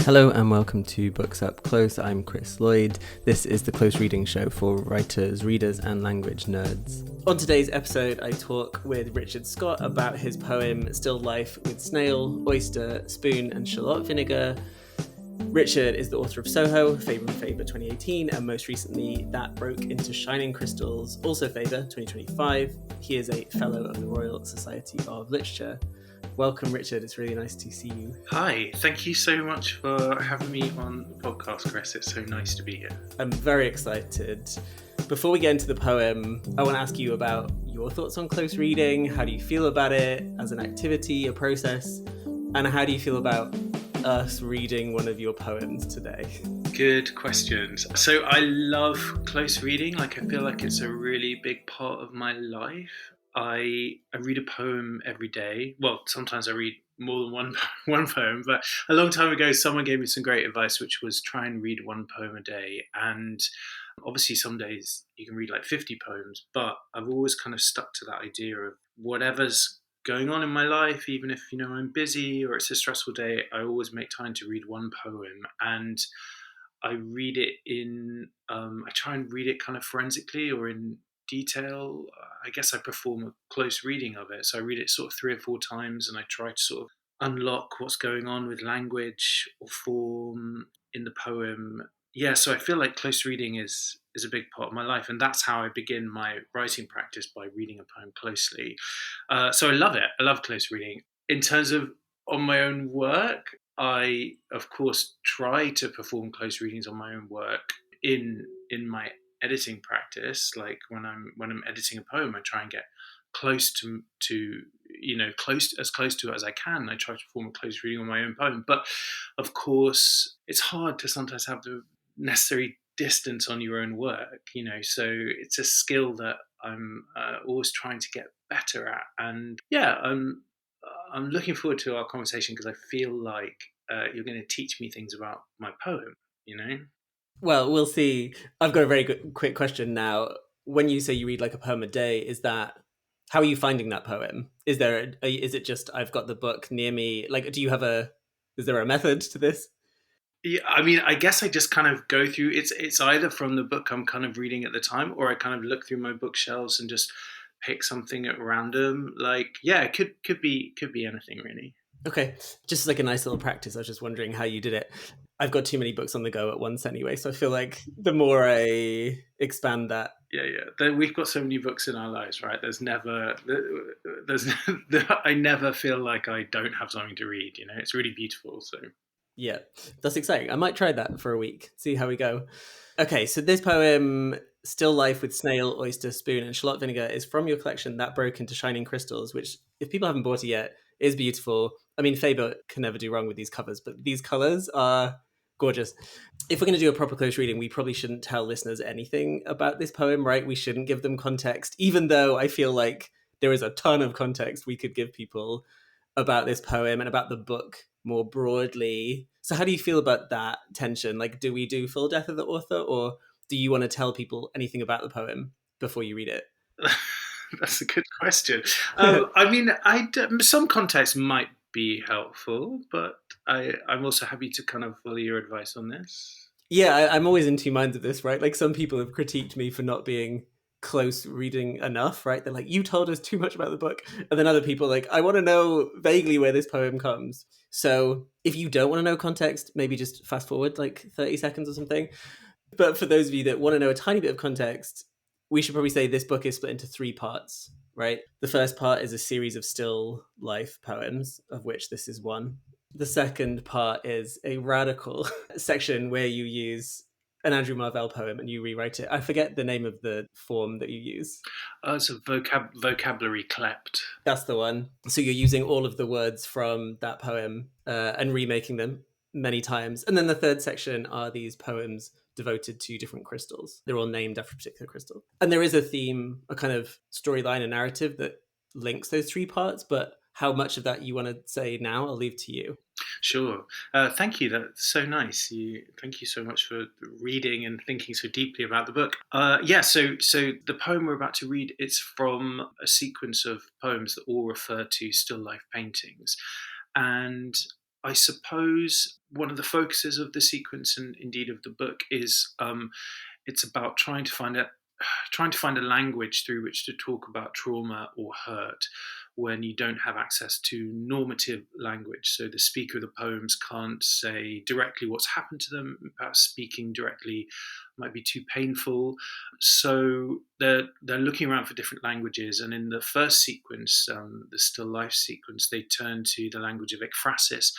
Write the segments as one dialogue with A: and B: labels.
A: Hello and welcome to Books Up Close. I'm Chris Lloyd. This is the close reading show for writers, readers and language nerds. On today's episode, I talk with Richard Scott about his poem Still Life with Snail, Oyster, Spoon and Shallot Vinegar. Richard is the author of Soho, Faber Faber 2018, and most recently That Broke into Shining Crystals, also Faber 2025. He is a fellow of the Royal Society of Literature. Welcome, Richard. It's really nice to see you.
B: Hi, thank you so much for having me on the podcast, Chris. It's so nice to be here.
A: I'm very excited. Before we get into the poem, I want to ask you about your thoughts on close reading. How do you feel about it as an activity, a process? And how do you feel about us reading one of your poems today?
B: Good questions. So I love close reading. I feel like it's a really big part of my life. I read a poem every day. Well, sometimes I read more than one poem, but a long time ago, someone gave me some great advice, which was try and read one poem a day. And obviously some days you can read like 50 poems, but I've always kind of stuck to that idea of whatever's going on in my life, even if, I'm busy or it's a stressful day, I always make time to read one poem. And I read it I try and read it kind of forensically or in detail. I guess I perform a close reading of it. So I read it sort of 3 or 4 times and I try to sort of unlock what's going on with language or form in the poem. Yeah, so I feel like close reading is a big part of my life. And that's how I begin my writing practice, by reading a poem closely. So I love it. I love close reading. In terms of on my own work, I, of course, try to perform close readings on my own work in my editing practice. Like when I'm editing a poem, I try and get close to as close to it as I can. I try to perform a close reading on my own poem, but of course it's hard to sometimes have the necessary distance on your own work, so it's a skill that I'm always trying to get better at. And yeah, I'm looking forward to our conversation because I feel like you're going to teach me things about my poem,
A: Well, we'll see. I've got a very quick question now. When you say you read like a poem a day, is that, how are you finding that poem? Is it just, I've got the book near me? Like, is there a method to this?
B: Yeah, I mean, I guess I just kind of go through. It's either from the book I'm kind of reading at the time, or I kind of look through my bookshelves and just pick something at random. Like, yeah, it could be anything really.
A: Okay, just like a nice little practice. I was just wondering how you did it. I've got too many books on the go at once anyway, so I feel like the more I expand that.
B: Yeah. We've got so many books in our lives, right? I never feel like I don't have something to read. It's really beautiful. So
A: yeah, that's exciting. I might try that for a week, see how we go. Okay, so this poem, Still Life with Snail, Oyster, Spoon and Shallot Vinegar, is from your collection That Broke into Shining Crystals, which, if people haven't bought it yet, is beautiful. I mean, Faber can never do wrong with these covers, but these colours are gorgeous. If we're going to do a proper close reading, we probably shouldn't tell listeners anything about this poem, right? We shouldn't give them context, even though I feel like there is a ton of context we could give people about this poem and about the book more broadly. So how do you feel about that tension? Like, do we do full death of the author, or do you want to tell people anything about the poem before you read it?
B: That's a good question. I mean, some context might be helpful, but I'm also happy to kind of follow your advice on this.
A: Yeah, I'm always in two minds of this, right? Like, some people have critiqued me for not being close reading enough, right? They're like, you told us too much about the book. And then other people are like, I want to know vaguely where this poem comes. So if you don't want to know context, maybe just fast forward like 30 seconds or something. But for those of you that want to know a tiny bit of context, we should probably say this book is split into 3 parts, right? The first part is a series of still life poems, of which this is one. The second part is a radical section where you use an Andrew Marvell poem and you rewrite it. I forget the name of the form that you use.
B: It's a vocabulary clept.
A: That's the one. So you're using all of the words from that poem and remaking them many times. And then the third section are these poems devoted to different crystals. They're all named after a particular crystal. And there is a theme, a kind of storyline, a narrative that links those 3 parts, but how much of that you want to say now, I'll leave to you.
B: Sure. Thank you. That's so nice. Thank you so much for reading and thinking so deeply about the book. So the poem we're about to read, it's from a sequence of poems that all refer to still life paintings. And I suppose one of the focuses of the sequence and indeed of the book is it's about trying to find a language through which to talk about trauma or hurt when you don't have access to normative language. So the speaker of the poems can't say directly what's happened to them. Perhaps speaking directly might be too painful. So they're looking around for different languages. And in the first sequence, the still life sequence, they turn to the language of ekphrasis,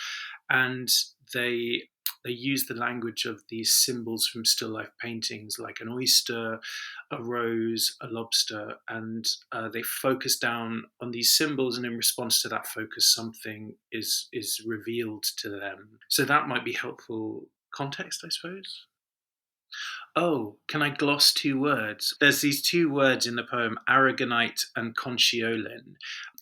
B: and they they use the language of these symbols from still life paintings, like an oyster, a rose, a lobster, and they focus down on these symbols, and in response to that focus, something is revealed to them. So that might be helpful context, I suppose. Oh, can I gloss two words? There's these two words in the poem, aragonite and conchiolin,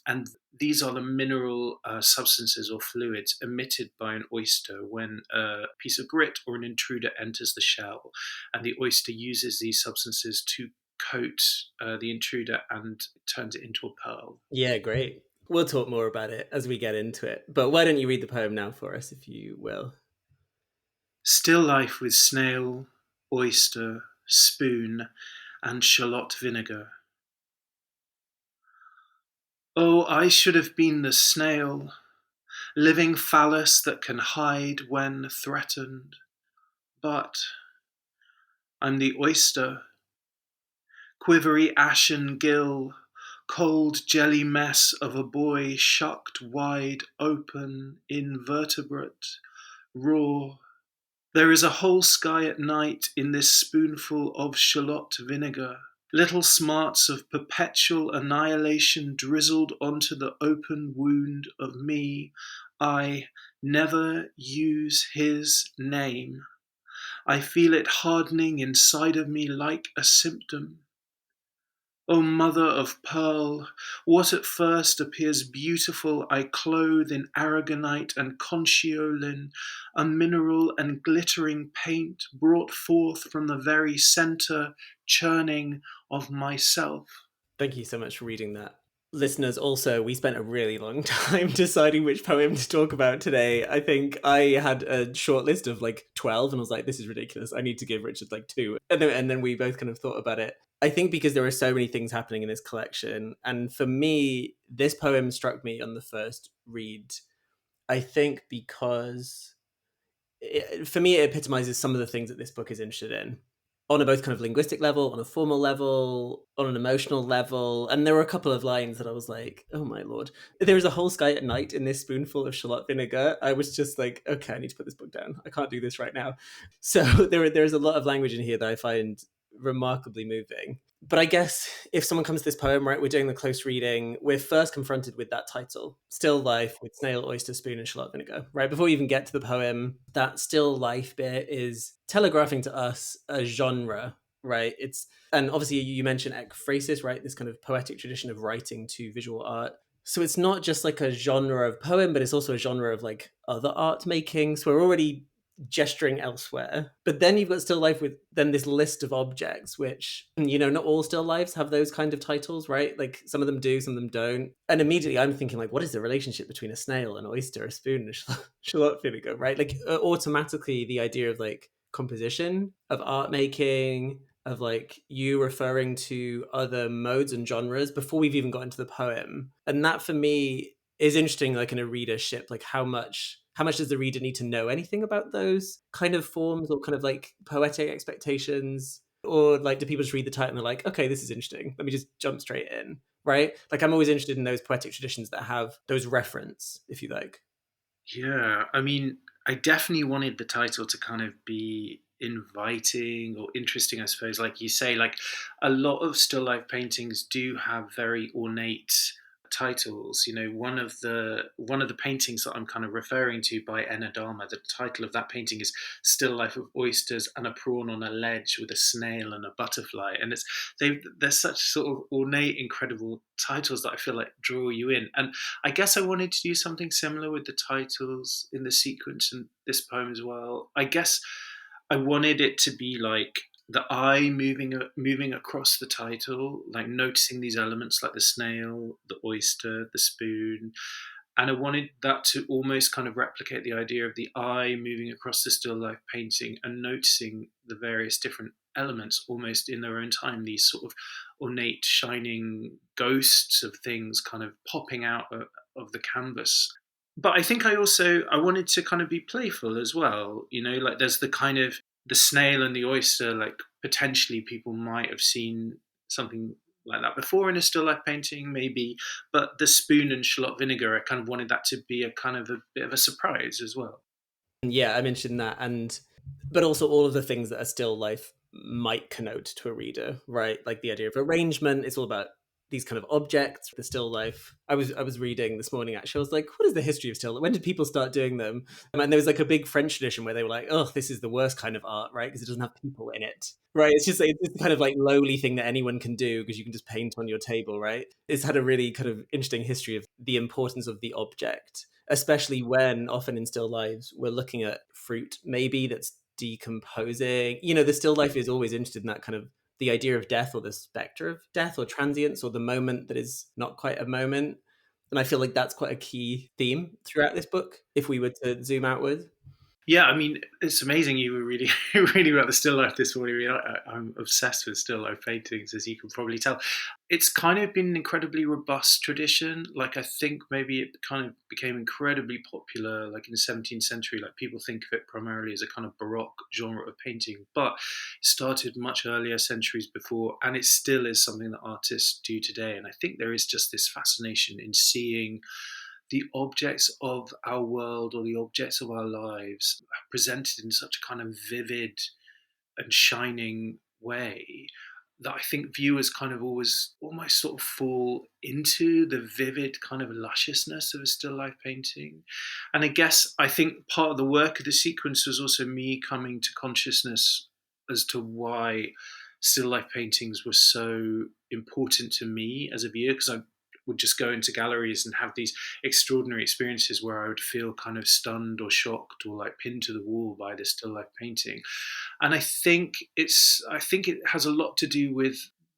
B: and these are the mineral substances or fluids emitted by an oyster when a piece of grit or an intruder enters the shell. And the oyster uses these substances to coat the intruder and turns it into a pearl.
A: Yeah, great. We'll talk more about it as we get into it. But why don't you read the poem now for us, if you will?
B: Still life with snail, oyster, spoon, and shallot vinegar. Oh, I should have been the snail, living phallus that can hide when threatened. But I'm the oyster, quivery ashen gill, cold jelly mess of a boy shucked wide open, invertebrate, raw. There is a whole sky at night in this spoonful of shallot vinegar. Little smarts of perpetual annihilation drizzled onto the open wound of me. I never use his name. I feel it hardening inside of me like a symptom. O mother of pearl, what at first appears beautiful I clothe in aragonite and conchiolin, a mineral and glittering paint brought forth from the very centre churning of myself.
A: Thank you so much for reading that. Listeners, also, we spent a really long time deciding which poem to talk about today. I think I had a short list of like 12 and I was like, this is ridiculous. I need to give Richard like two. And then we both kind of thought about it. I think because there are so many things happening in this collection. And for me, this poem struck me on the first read. I think because for me, it epitomizes some of the things that this book is interested in on a both kind of linguistic level, on a formal level, on an emotional level. And there were a couple of lines that I was like, oh my lord. There is a whole sky at night in this spoonful of shallot vinegar. I was just like, okay, I need to put this book down. I can't do this right now. So there's a lot of language in here that I find remarkably moving. But I guess if someone comes to this poem, right, we're doing the close reading, we're first confronted with that title, Still Life with Snail, Oyster, Spoon, and Shallot Vinegar, right? Before we even get to the poem, that still life bit is telegraphing to us a genre, right? And obviously you mentioned ekphrasis, right? This kind of poetic tradition of writing to visual art. So it's not just like a genre of poem, but it's also a genre of like other art making. So we're already gesturing elsewhere. But then you've got still life with then this list of objects, which, not all still lifes have those kind of titles, right? Like some of them do, some of them don't. And immediately I'm thinking, like, what is the relationship between a snail, an oyster, a spoon, and a shallot vinegar, right? Like automatically the idea of like composition, of art making, of like you referring to other modes and genres before we've even got into the poem. And that for me is interesting, like in a readership, like how much does the reader need to know anything about those kind of forms or kind of like poetic expectations? Or like do people just read the title and they're like, okay, this is interesting. Let me just jump straight in. Right? Like I'm always interested in those poetic traditions that have those reference, if you like.
B: Yeah, I mean, I definitely wanted the title to kind of be inviting or interesting, I suppose. Like you say, like a lot of still life paintings do have very ornate titles. One of the paintings that I'm kind of referring to by Enadama, the title of that painting is Still Life of Oysters and a Prawn on a Ledge with a Snail and a Butterfly. And they're such sort of ornate, incredible titles that I feel like draw you in. And I guess I wanted to do something similar with the titles in the sequence in this poem as well. I guess I wanted it to be like the eye moving across the title, like noticing these elements like the snail, the oyster, the spoon, And I wanted that to almost kind of replicate the idea of the eye moving across the still life painting and noticing the various different elements almost in their own time, these sort of ornate, shining ghosts of things kind of popping out of the canvas. But I think I wanted to kind of be playful as well, like there's the kind of the snail and the oyster, like potentially people might have seen something like that before in a still life painting, maybe. But the spoon and shallot vinegar, I kind of wanted that to be a kind of a bit of a surprise as well.
A: Yeah, I mentioned that, and but also all of the things that a still life might connote to a reader, right? Like the idea of arrangement. It's all about these kind of objects, the still life. I was reading this morning actually. I was like, what is the history of still? When did people start doing them? And there was like a big French tradition where they were like, oh, this is the worst kind of art, right? Because it doesn't have people in it, right? It's just kind of like lowly thing that anyone can do because you can just paint on your table, right? It's had a really kind of interesting history of the importance of the object, especially when often in still lives we're looking at fruit maybe that's decomposing. The still life is always interested in that kind of the idea of death or the specter of death or transience or the moment that is not quite a moment. And I feel like that's quite a key theme throughout this book if we were to zoom outward.
B: Yeah, I mean, it's amazing you were reading reading about the still life this morning. I mean, I'm obsessed with still life paintings, as you can probably tell. It's kind of been an incredibly robust tradition. Like, I think maybe it kind of became incredibly popular, like in the 17th century. Like, people think of it primarily as a kind of Baroque genre of painting, but it started much earlier, centuries before, and it still is something that artists do today. And I think there is just this fascination in seeing the objects of our world or the objects of our lives presented in such a kind of vivid and shining way that I think viewers kind of always almost sort of fall into the vivid kind of lusciousness of a still life painting. And I think part of the work of the sequence was also me coming to consciousness as to why still life paintings were so important to me as a viewer, because I would just go into galleries and have these extraordinary experiences where I would feel kind of stunned or shocked or like pinned to the wall by this still life painting. And I think it has a lot to do with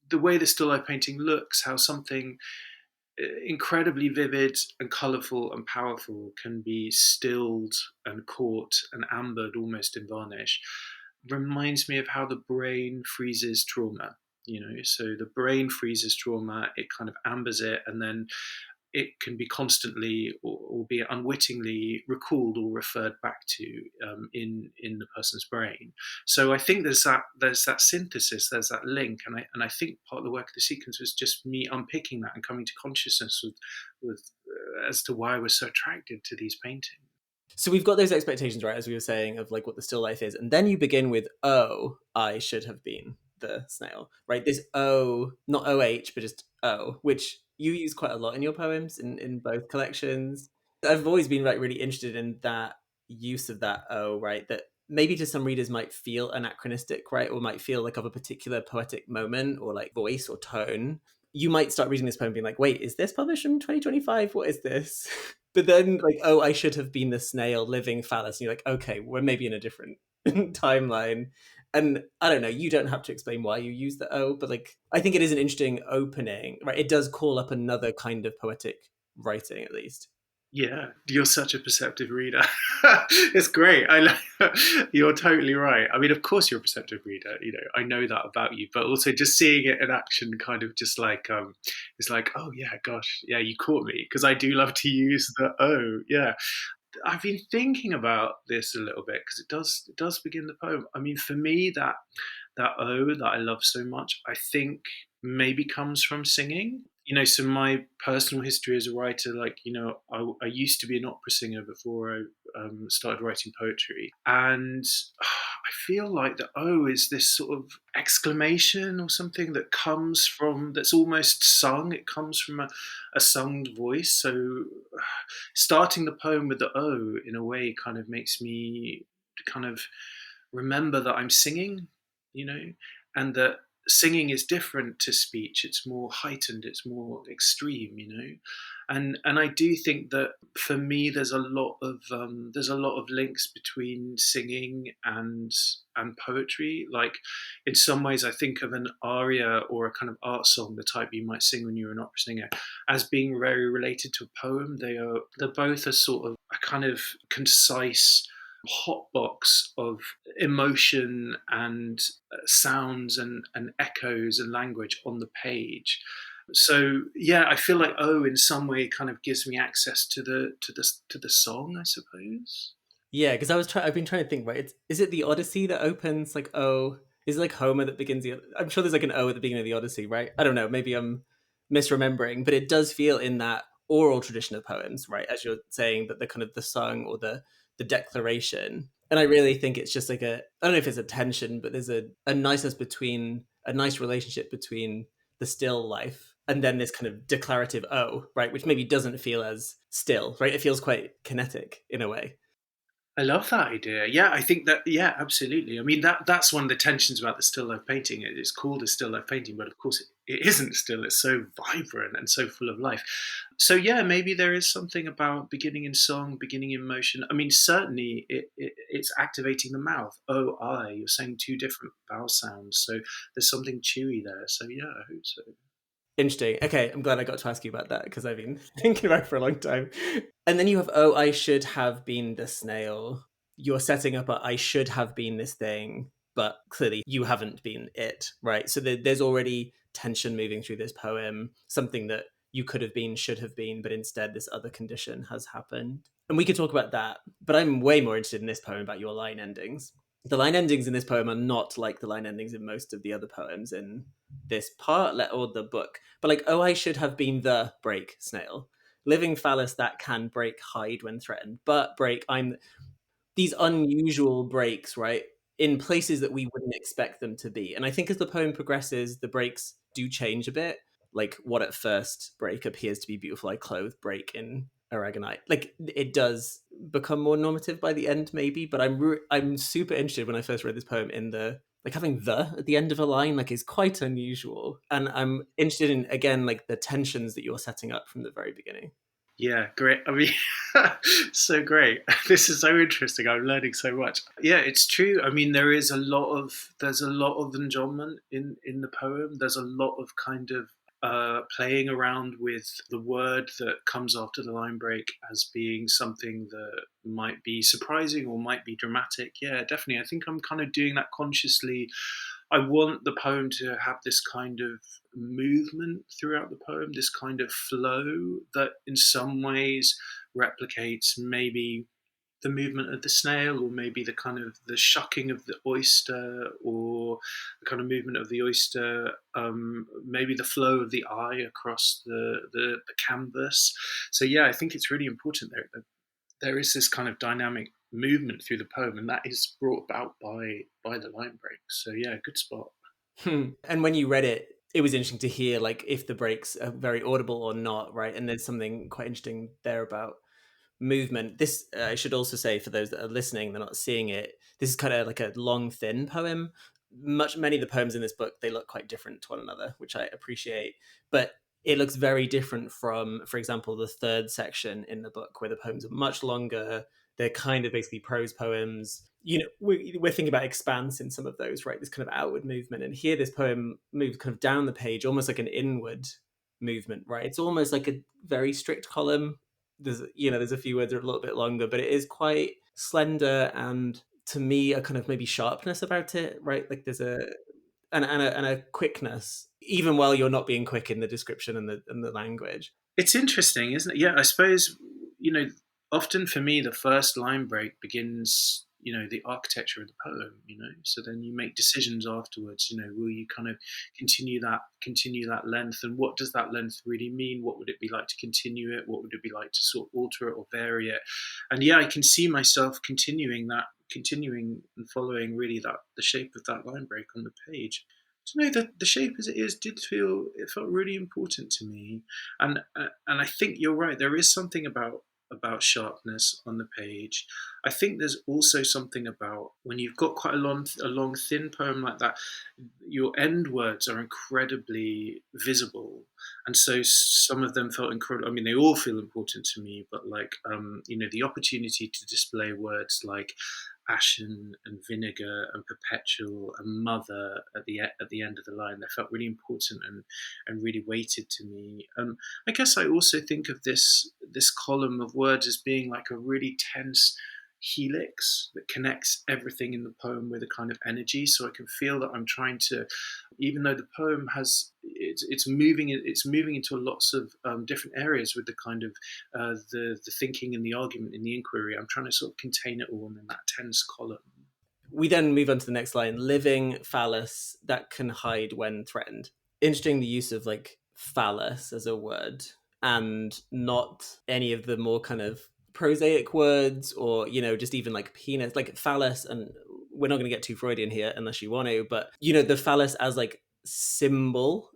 B: the way the still life painting looks, how something incredibly vivid and colourful and powerful can be stilled and caught and ambered almost in varnish. Reminds me of how the brain freezes trauma. So the brain freezes trauma, it kind of ambers it, and then it can be constantly, or albeit unwittingly, recalled or referred back to in the person's brain. So I think there's that synthesis, there's that link, and I think part of the work of the sequence was just me unpicking that and coming to consciousness with as to why I was so attracted to these paintings.
A: So we've got those expectations, right, as we were saying, of like what the still life is. And then you begin with, oh, I should have been the snail, right? This O, not OH, but just O, which you use quite a lot in your poems in both collections. I've always been like really interested in that use of that O, right? That maybe to some readers might feel anachronistic, right? Or might feel like of a particular poetic moment or like voice or tone. You might start reading this poem being like, wait, is this published in 2025? What is this? But then, like, oh, I should have been the snail living phallus. And you're like, okay, we're maybe in a different timeline. And I don't know, you don't have to explain why you use the O, but like, I think it is an interesting opening, right? It does call up another kind of poetic writing, at least.
B: Yeah, you're such a perceptive reader. It's great. You're totally right. I mean, of course, you're a perceptive reader. I know that about you. But also, just seeing it in action, kind of just like, it's like, oh yeah, gosh, yeah, you caught me because I do love to use the oh, yeah. I've been thinking about this a little bit because it does begin the poem. I mean, for me, that O that I love so much, I think maybe comes from singing. So my personal history as a writer, like, I used to be an opera singer before I started writing poetry. And I feel like the O is this sort of exclamation or something that's almost sung. It comes from a sung voice. So starting the poem with the O in a way kind of makes me kind of remember that I'm singing, you know, and that singing is different to speech. It's more heightened, it's more extreme, and I do think that for me there's a lot of links between singing and poetry. Like, in some ways I think of an aria or a kind of art song, the type you might sing when you're an opera singer, as being very related to a poem. They're both a sort of a kind of concise hotbox of emotion and sounds and echoes and language on the page. So yeah, I feel like in some way kind of gives me access to the song, I suppose.
A: Yeah, because I've been trying to think. Right, is it the Odyssey that opens like O? Is it like Homer that begins the? I'm sure there's like an O at the beginning of the Odyssey, right? I don't know. Maybe I'm misremembering, but it does feel in that oral tradition of poems, right? As you're saying, that the kind of the song or the declaration. And I really think it's just like I don't know if it's a tension, but there's a niceness between a nice relationship between the still life and then this kind of declarative O, right? Which maybe doesn't feel as still, right? It feels quite kinetic in a way.
B: I love that idea. Yeah, I think that. Yeah, absolutely. I mean, that's one of the tensions about the still life painting. It's called a still life painting, but of course it isn't still. It's so vibrant and so full of life. So yeah, maybe there is something about beginning in song, beginning in motion. I mean, certainly it's activating the mouth. Oh, I. You're saying two different vowel sounds, so there's something chewy there. So yeah, I hope so.
A: Interesting. Okay, I'm glad I got to ask you about that because I've been thinking about it for a long time. And then you have, oh, I should have been the snail. You're setting up a I should have been this thing, but clearly you haven't been it, right? So there's already tension moving through this poem, something that you could have been, should have been, but instead this other condition has happened. And we could talk about that, but I'm way more interested in this poem about your line endings. The line endings in this poem are not like the line endings in most of the other poems in this part or the book, but like, oh, I should have been the break snail, living phallus that can break, hide when threatened, but break. I'm these unusual breaks, right, in places that we wouldn't expect them to be. And I think as the poem progresses, the breaks do change a bit. Like, what at first break appears to be beautiful, I clothe break in aragonite. Like, it does become more normative by the end, maybe. But I'm super interested when I first read this poem in the like having the at the end of a line like is quite unusual, and I'm interested in again like the tensions that you're setting up from the very beginning.
B: Yeah, great. I mean, so great. This is so interesting. I'm learning so much. Yeah, it's true. I mean, there's a lot of enjambment in the poem. There's a lot of kind of playing around with the word that comes after the line break as being something that might be surprising or might be dramatic. Yeah, definitely. I think I'm kind of doing that consciously. I want the poem to have this kind of movement throughout the poem, this kind of flow that in some ways replicates maybe the movement of the snail, or maybe the kind of the shucking of the oyster, or the kind of movement of the oyster, maybe the flow of the eye across the canvas. So yeah, I think it's really important there is this kind of dynamic movement through the poem, and that is brought about by the line breaks. So yeah, good spot.
A: And when you read it, it was interesting to hear like if the breaks are very audible or not, right? And there's something quite interesting there about movement. This I should also say for those that are listening, they're not seeing it. This is kind of like a long, thin poem. Many of the poems in this book they look quite different to one another, which I appreciate. But it looks very different from, for example, the third section in the book, where the poems are much longer. They're kind of basically prose poems. You know, we're thinking about expanse in some of those, right? This kind of outward movement, and here this poem moves kind of down the page, almost like an inward movement, right? It's almost like a very strict column. There's a few words that are a little bit longer, but it is quite slender, and to me a kind of maybe sharpness about it, right? Like there's a quickness even while you're not being quick in the description and the language.
B: It's interesting, isn't it? Yeah, I suppose, you know, often for me, the first line break begins, the architecture of the poem. So then you make decisions afterwards, will you kind of continue that length, and what does that length really mean? What would it be like to continue it? What would it be like to sort of alter it or vary it? And yeah, I can see myself continuing and following really that the shape of that line break on the page. To know that the shape as it is it felt really important to me, and I think you're right. There is something about sharpness on the page. I think there's also something about when you've got quite a long thin poem like that. your end words are incredibly visible, and so some of them felt incredible. I mean, they all feel important to me, but like the opportunity to display words like ashen and vinegar and perpetual and mother at the end of the line, that felt really important and really weighted to me. I guess I also think of this column of words as being like a really tense helix that connects everything in the poem with a kind of energy, so I can feel that I'm trying to, even though the poem has it's moving into lots of different areas with the kind of the thinking and the argument and the inquiry, I'm trying to sort of contain it all in that tense column.
A: We then move on to the next line: living phallus that can hide when threatened. Interesting, the use of like phallus as a word and not any of the more kind of prosaic words, or just even like penis, like phallus. And we're not going to get too Freudian here unless you want to, but the phallus as like symbol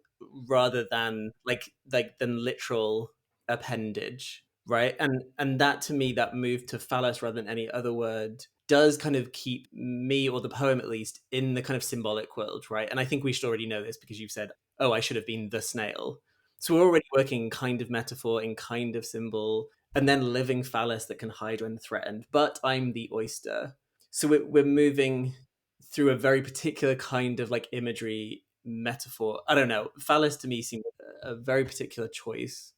A: rather than like than literal appendage, right? And that, to me, that move to phallus rather than any other word does kind of keep me, or the poem at least, in the kind of symbolic world, right? And I think we should already know this because you've said, oh, I should have been the snail. So we're already working kind of metaphor, in kind of symbol, and then living phallus that can hide when threatened. But I'm the oyster. So we're moving through a very particular kind of like imagery metaphor. I don't know. Phallus to me seemed a very particular choice.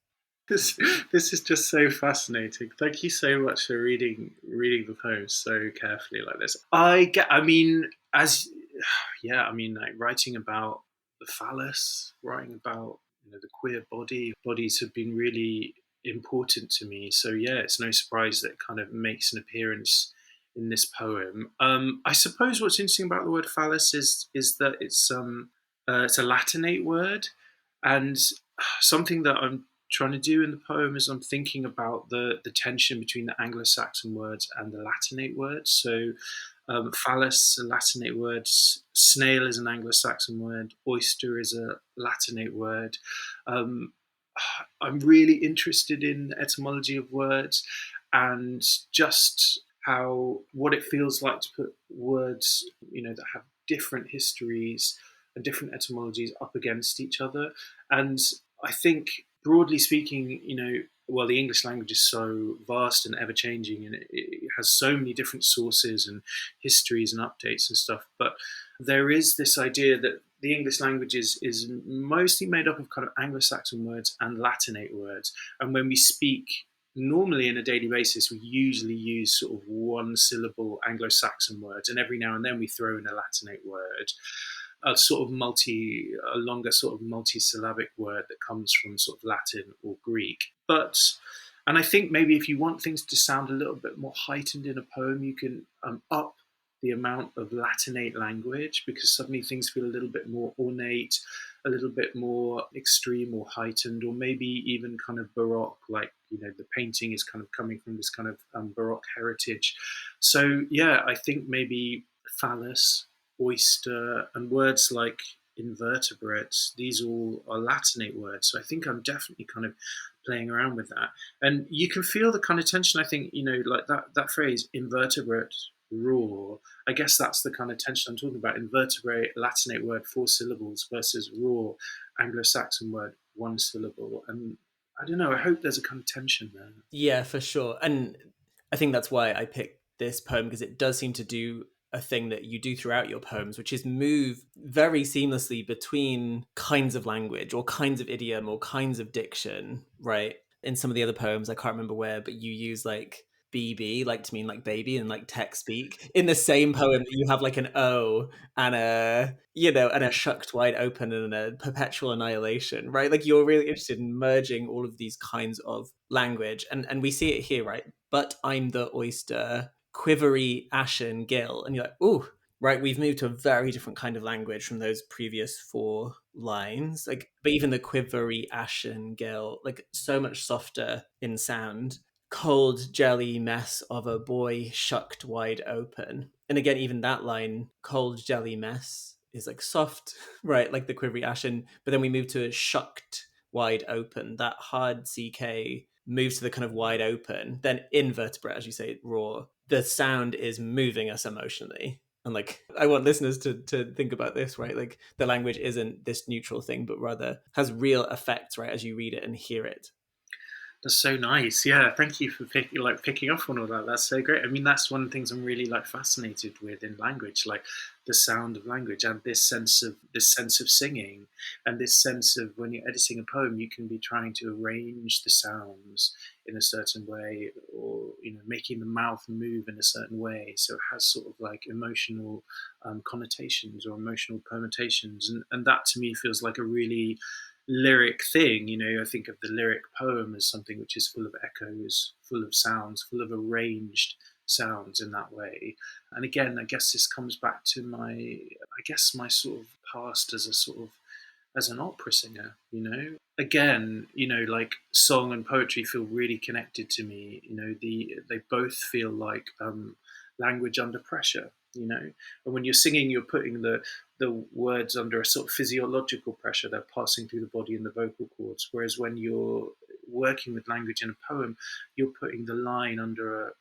B: This this is just so fascinating. Thank you so much for reading the poem so carefully like this. I mean, as yeah, I mean, like writing about the phallus, writing about the queer bodies have been really important to me. So yeah, it's no surprise that it kind of makes an appearance in this poem. I suppose what's interesting about the word phallus is that it's a Latinate word, and something that I'm trying to do in the poem is I'm thinking about the tension between the Anglo-Saxon words and the Latinate words. So phallus, a Latinate word, snail is an Anglo-Saxon word, oyster is a Latinate word. Um, I'm really interested in the etymology of words and just how what it feels like to put words, that have different histories and different etymologies up against each other. And I think, broadly speaking, well, the English language is so vast and ever changing, and it has so many different sources and histories and updates and stuff. But there is this idea that the English language is mostly made up of kind of Anglo-Saxon words and Latinate words. And when we speak normally in a daily basis, we usually use sort of one syllable Anglo-Saxon words, and every now and then we throw in a Latinate word, a longer sort of multi-syllabic word that comes from sort of Latin or Greek. And I think maybe if you want things to sound a little bit more heightened in a poem, you can up the amount of Latinate language, because suddenly things feel a little bit more ornate, a little bit more extreme or heightened, or maybe even kind of Baroque, like, the painting is kind of coming from this kind of Baroque heritage. So, yeah, I think maybe phallus, oyster, and words like invertebrates, these all are Latinate words. So I think I'm definitely kind of playing around with that. And you can feel the kind of tension, I think, like that phrase, invertebrate, raw. I guess that's the kind of tension I'm talking about. Invertebrate, Latinate word, 4 syllables, versus raw, Anglo-Saxon word, 1 syllable. And I don't know, I hope there's a kind of tension there.
A: Yeah, for sure. And I think that's why I picked this poem, because it does seem to do a thing that you do throughout your poems, which is move very seamlessly between kinds of language or kinds of idiom or kinds of diction, right? In some of the other poems, I can't remember where, but you use like BB, like to mean like baby, and like tech speak. In the same poem, you have like an O and a shucked wide open and a perpetual annihilation, right? Like you're really interested in merging all of these kinds of language. And we see it here, right? But I'm the oyster, quivery ashen gill. And you're like, ooh, right, we've moved to a very different kind of language from those previous 4 lines. Like, but even the quivery ashen gill, like so much softer in sound. Cold jelly mess of a boy shucked wide open. And again, even that line, cold jelly mess, is like soft, right? Like the quivery ashen. But then we move to a shucked wide open. That hard CK moves to the kind of wide open. Then invertebrate, as you say, raw. The sound is moving us emotionally. And like, I want listeners to think about this, right? Like, the language isn't this neutral thing, but rather has real effects, right, as you read it and hear it.
B: That's so nice. Yeah, thank you for picking up on all that. That's so great. I mean, that's one of the things I'm really like fascinated with in language, like the sound of language and this sense of singing, and this sense of when you're editing a poem, you can be trying to arrange the sounds in a certain way, or making the mouth move in a certain way, so it has sort of like emotional connotations or emotional permutations, and that to me feels like a really lyric thing. I think of the lyric poem as something which is full of echoes, full of sounds, full of arranged sounds in that way. And again, I guess this comes back to my sort of past as a sort of as an opera singer. Again, like song and poetry feel really connected to me. They both feel like language under pressure. And when you're singing, you're putting the words under a sort of physiological pressure. They're passing through the body and the vocal cords. Whereas when you're working with language in a poem, you're putting the line under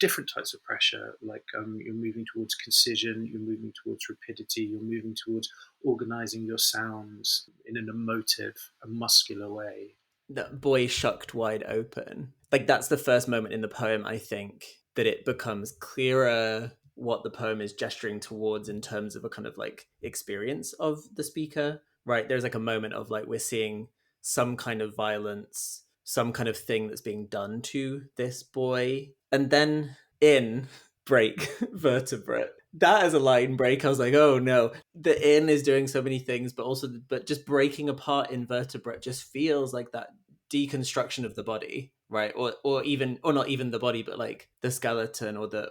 B: different types of pressure. Like you're moving towards concision, you're moving towards rapidity, you're moving towards organizing your sounds in an emotive and muscular way.
A: That boy shucked wide open. Like, that's the first moment in the poem, I think, that it becomes clearer what the poem is gesturing towards in terms of a kind of like experience of the speaker, right? There's like a moment of like, we're seeing some kind of violence, some kind of thing that's being done to this boy. And then in break vertebrate. That as a line break, I was like, oh no. The in is doing so many things, but just breaking apart invertebrate just feels like that deconstruction of the body, right? Or not even the body, but like the skeleton or the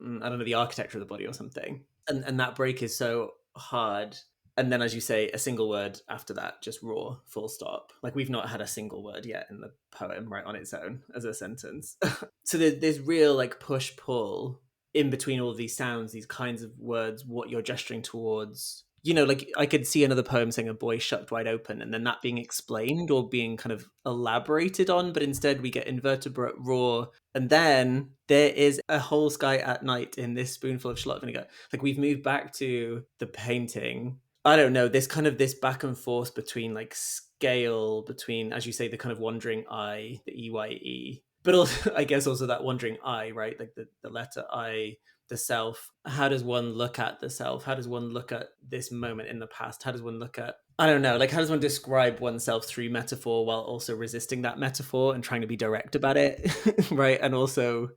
A: I don't know, the architecture of the body or something. And that break is so hard. And then, as you say, a single word after that, just raw, full stop. Like, we've not had a single word yet in the poem, right, on its own as a sentence. So there's real like push pull in between all of these sounds, these kinds of words, what you're gesturing towards. Like, I could see another poem saying a boy shucked wide open, and then that being explained or being kind of elaborated on, but instead we get invertebrate raw, and then there is a whole sky at night in this spoonful of shallot vinegar. Like, we've moved back to the painting. I don't know, this back and forth between like scale, between, as you say, the kind of wandering eye, the EYE, but also, I guess, also that wandering eye, right? Like the letter I, the self. How does one look at the self? How does one look at this moment in the past? How does one look at, I don't know, like, how does one describe oneself through metaphor while also resisting that metaphor and trying to be direct about it, right? And also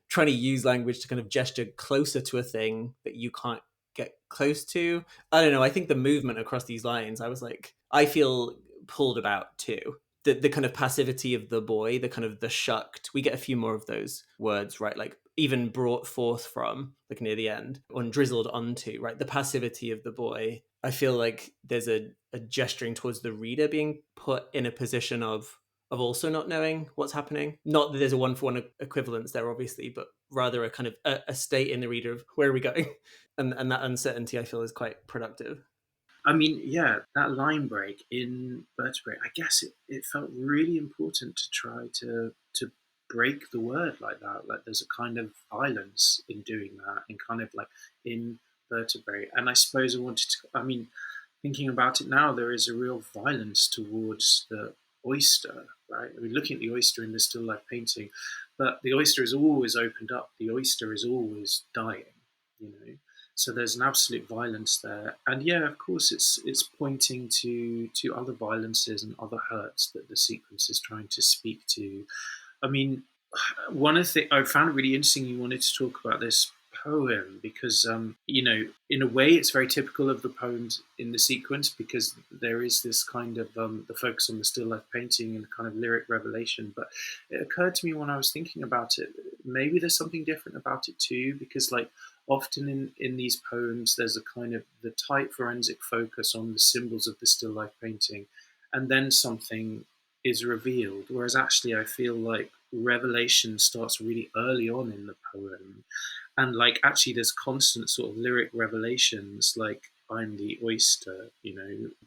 A: trying to use language to kind of gesture closer to a thing that you can't get close to. I don't know. I think the movement across these lines, I was like, I feel pulled about too. The kind of passivity of the boy, the kind of the shucked. We get a few more of those words, right? Like, even brought forth from, like, near the end, or drizzled onto, right? The passivity of the boy. I feel like there's a gesturing towards the reader being put in a position of also not knowing what's happening. Not that there's a one for one equivalence there, obviously, but rather a kind of a state in the reader of where are we going, and that uncertainty I feel is quite productive.
B: I mean, yeah, that line break in vertebrate, I guess it felt really important to try to break the word like that. Like there's a kind of violence in doing that, and kind of like in vertebrate. And I suppose I wanted to. I mean, thinking about it now, there is a real violence towards the oyster, right? I mean, looking at the oyster in the still life painting, but the oyster is always opened up. The oyster is always dying, you know. So there's an absolute violence there, and yeah, of course, it's pointing to other violences and other hurts that the sequence is trying to speak to. I mean, one of the things I found it really interesting you wanted to talk about this poem because in a way it's very typical of the poems in the sequence because there is this kind of the focus on the still life painting and kind of lyric revelation, but it occurred to me when I was thinking about it, maybe there's something different about it too, because like often in these poems there's a kind of the tight forensic focus on the symbols of the still life painting, and then something is revealed. Whereas actually, I feel like revelation starts really early on in the poem, and like actually, there's constant sort of lyric revelations, like "I'm the oyster,"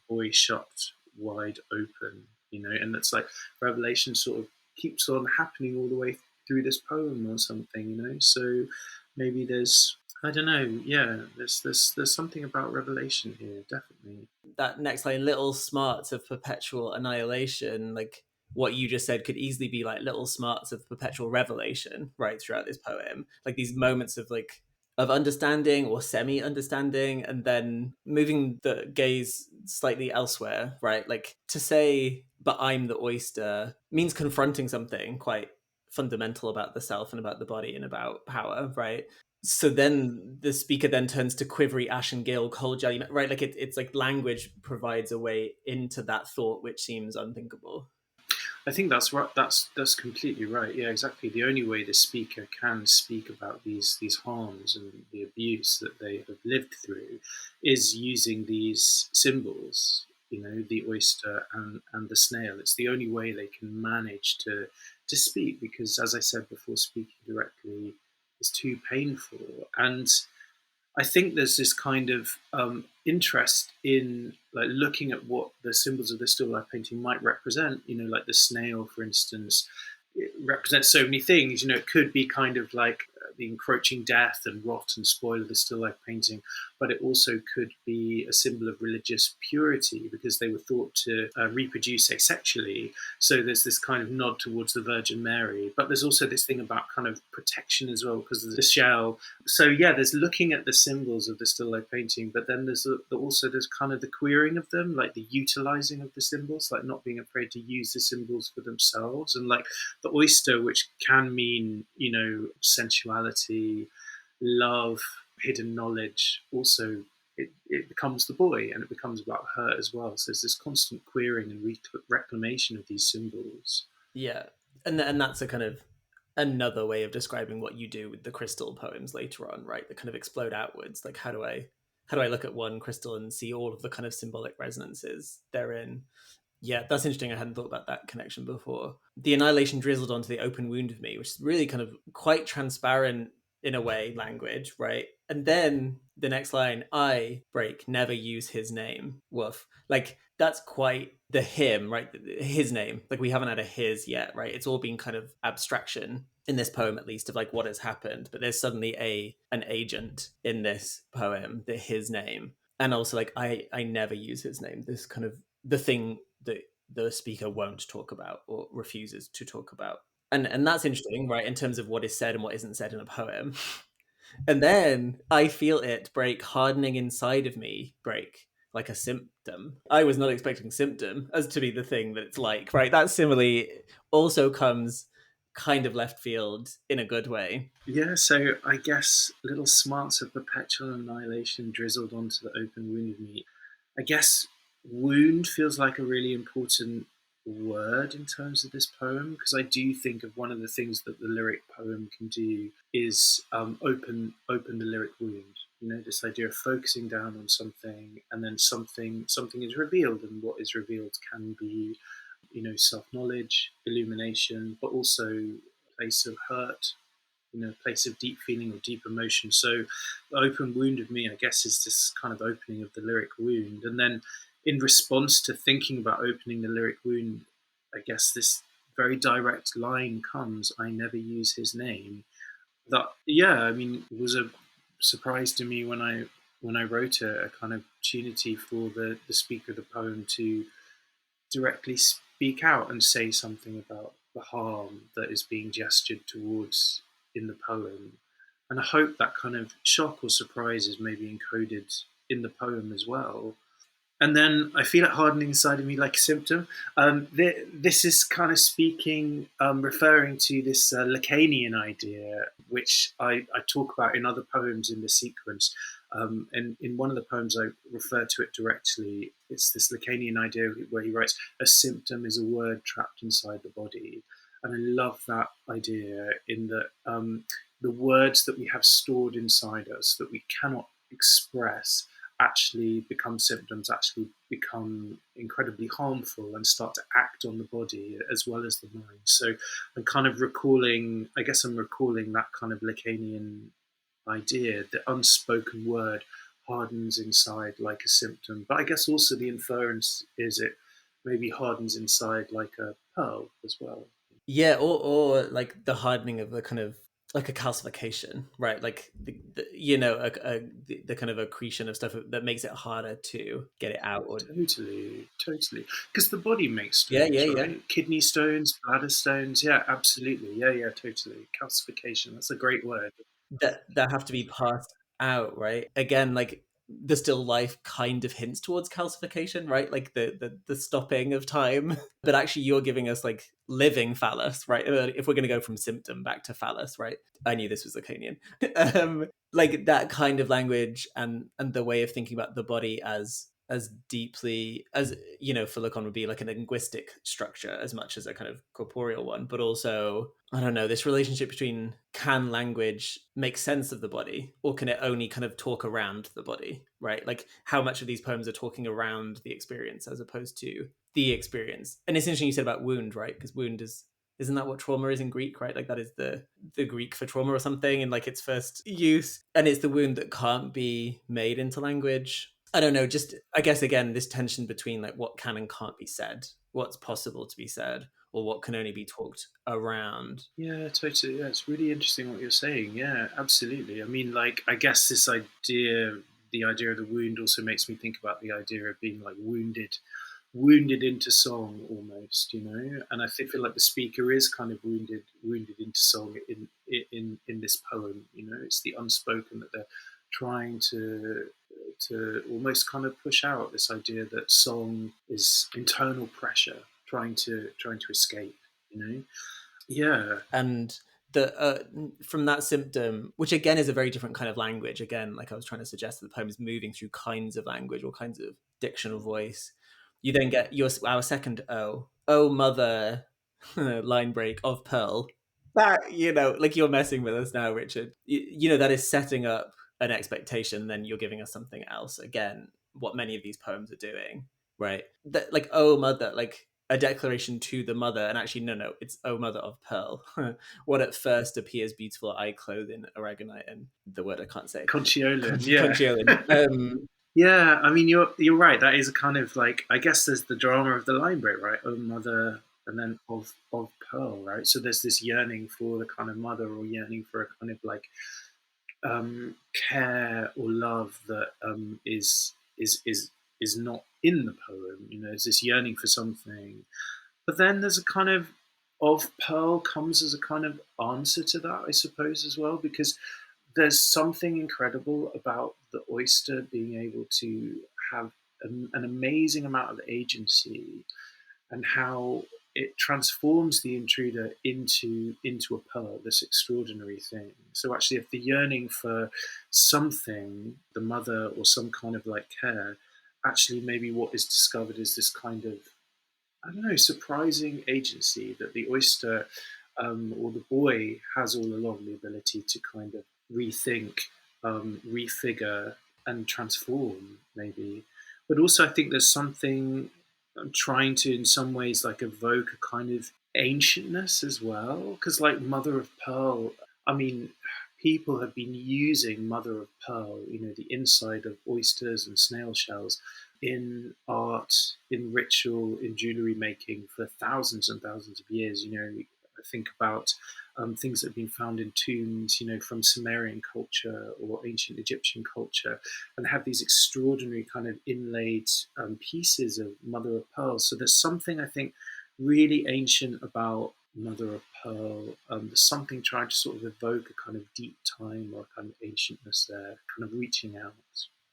B: "boy shut wide open," and that's like revelation sort of keeps on happening all the way through this poem or something. So maybe there's I don't know. Yeah, there's something about revelation here, definitely.
A: That next line, little smarts of perpetual annihilation, like what you just said could easily be like little smarts of perpetual revelation, right, throughout this poem. Like these moments of like of understanding or semi-understanding, and then moving the gaze slightly elsewhere, right? Like to say, but I'm the oyster means confronting something quite fundamental about the self and about the body and about power, right? So then the speaker then turns to quivery ashen gale cold jelly, right? Like it's like language provides a way into that thought which seems unthinkable.
B: I think that's right. That's completely right. Yeah, exactly. The only way the speaker can speak about these harms and the abuse that they have lived through is using these symbols. You know, the oyster and the snail. It's the only way they can manage to speak because, as I said before, speaking directly is too painful. And I think there's this kind of interest in like looking at what the symbols of the still life painting might represent. You know, like the snail, for instance, it represents so many things. You know, it could be kind of like the encroaching death and rot and spoil of the still life painting, but it also could be a symbol of religious purity because they were thought to reproduce asexually. So there's this kind of nod towards the Virgin Mary, but there's also this thing about kind of protection as well because of the shell. So yeah, there's looking at the symbols of the still life painting, but then also there's kind of the queering of them, like the utilizing of the symbols, like not being afraid to use the symbols for themselves, and like the oyster, which can mean sensuality, love, hidden knowledge. Also, it becomes the boy, and it becomes about her as well. So there's this constant queering and reclamation of these symbols.
A: Yeah, and that's a kind of another way of describing what you do with the crystal poems later on, right? That kind of explode outwards. Like how do I look at one crystal and see all of the kind of symbolic resonances therein? Yeah, that's interesting. I hadn't thought about that connection before. The annihilation drizzled onto the open wound of me, which is really kind of quite transparent in a way, language, right? And then the next line, I break, never use his name. Woof. Like that's quite the him, right? His name. Like we haven't had a his yet, right? It's all been kind of abstraction in this poem, at least, of like what has happened. But there's suddenly a an agent in this poem, the his name. And also like I never use his name. This kind of the thing that the speaker won't talk about or refuses to talk about. And that's interesting, right, in terms of what is said and what isn't said in a poem. And then I feel it break, hardening inside of me, break like a symptom. I was not expecting symptom as to be the thing that it's like, right? That simile also comes kind of left field in a good way.
B: Yeah, so I guess little smarts of perpetual annihilation drizzled onto the open wound of me. I guess wound feels like a really important word in terms of this poem because I do think of one of the things that the lyric poem can do is open the lyric wound. You know, this idea of focusing down on something and then something is revealed, and what is revealed can be, self knowledge, illumination, but also a place of hurt, a place of deep feeling or deep emotion. So the open wound of me, I guess, is this kind of opening of the lyric wound. And then in response to thinking about opening the lyric wound, I guess this very direct line comes, I never use his name. That, yeah, I mean, was a surprise to me when I wrote it, a kind of opportunity for the speaker of the poem to directly speak out and say something about the harm that is being gestured towards in the poem. And I hope that kind of shock or surprise is maybe encoded in the poem as well. And then I feel it hardening inside of me like a symptom. This is kind of speaking, referring to this Lacanian idea, which I talk about in other poems in the sequence. And in one of the poems, I refer to it directly. It's this Lacanian idea where he writes, a symptom is a word trapped inside the body. And I love that idea in that the words that we have stored inside us that we cannot express actually become symptoms, actually become incredibly harmful and start to act on the body as well as the mind. So I'm kind of recalling, I guess I'm recalling that kind of Lacanian idea, the unspoken word hardens inside like a symptom. But I guess also the inference is it maybe hardens inside like a pearl as well.
A: Yeah, or like the hardening of the kind of like a calcification, right? Like the kind of accretion of stuff that makes it harder to get it out. Or
B: Totally, totally. Because the body makes
A: yeah, yeah,
B: stones,
A: yeah.
B: right? Kidney stones, bladder stones. Yeah, absolutely. Yeah, yeah, totally. Calcification. That's a great word.
A: That have to be passed out, right? Again, like the still life kind of hints towards calcification, right? Like the stopping of time. But actually you're giving us like living phallus, right? If we're going to go from symptom back to phallus, right? I knew this was Lacanian. Like that kind of language and the way of thinking about the body as deeply as, for Lacan would be like a linguistic structure as much as a kind of corporeal one, but also, I don't know, this relationship between, can language make sense of the body or can it only kind of talk around the body, right? Like how much of these poems are talking around the experience as opposed to the experience. And it's interesting you said about wound, right? Because wound isn't that what trauma is in Greek, right? Like that is the Greek for trauma or something in like its first use. And it's the wound that can't be made into language. I don't know, just I guess again, this tension between like what can and can't be said, what's possible to be said, or what can only be talked around.
B: Yeah, totally. Yeah, it's really interesting what you're saying. Yeah, absolutely. I mean, like, I guess the idea of the wound also makes me think about the idea of being like wounded into song almost, And I feel like the speaker is kind of wounded into song in this poem. It's the unspoken that they're trying to almost kind of push out this idea that song is internal pressure trying to escape. Yeah,
A: And the from that symptom, which again is a very different kind of language, again, like I was trying to suggest, that the poem is moving through kinds of language or kinds of dictional voice. You then get our second oh mother, line break of pearl. That, like you're messing with us now, Richard. That is setting up an expectation, then you're giving us something else. Again, what many of these poems are doing, right? That, like, oh mother, like a declaration to the mother, and actually no, it's oh mother of pearl. What at first appears beautiful, I clothe in aragonite, and the word I can't say,
B: Conchiolin. Yeah.
A: conchiolin.
B: Yeah, I mean you're right. That is a kind of like, I guess there's the drama of the line break, right? Oh mother, and then of pearl, right? So there's this yearning for the kind of mother, or yearning for a kind of like care or love that is not in the poem. There's this yearning for something, but then there's a kind of pearl comes as a kind of answer to that, I suppose, as well, because there's something incredible about the oyster being able to have an amazing amount of agency, and how it transforms the intruder into a pearl, this extraordinary thing. So actually, if the yearning for something, the mother or some kind of like care, actually maybe what is discovered is this kind of, I don't know, surprising agency that the oyster, or the boy, has all along, the ability to kind of rethink, refigure, and transform, maybe. But also, I think there's something I'm trying to, in some ways, like evoke a kind of ancientness as well. Because, like, mother of pearl, I mean, people have been using mother of pearl, the inside of oysters and snail shells, in art, in ritual, in jewelry making for thousands and thousands of years. I think about things that have been found in tombs, from Sumerian culture or ancient Egyptian culture, and have these extraordinary kind of inlaid pieces of mother of pearl. So there's something, I think, really ancient about mother of pearl. There's something trying to sort of evoke a kind of deep time or a kind of ancientness there, kind of reaching out.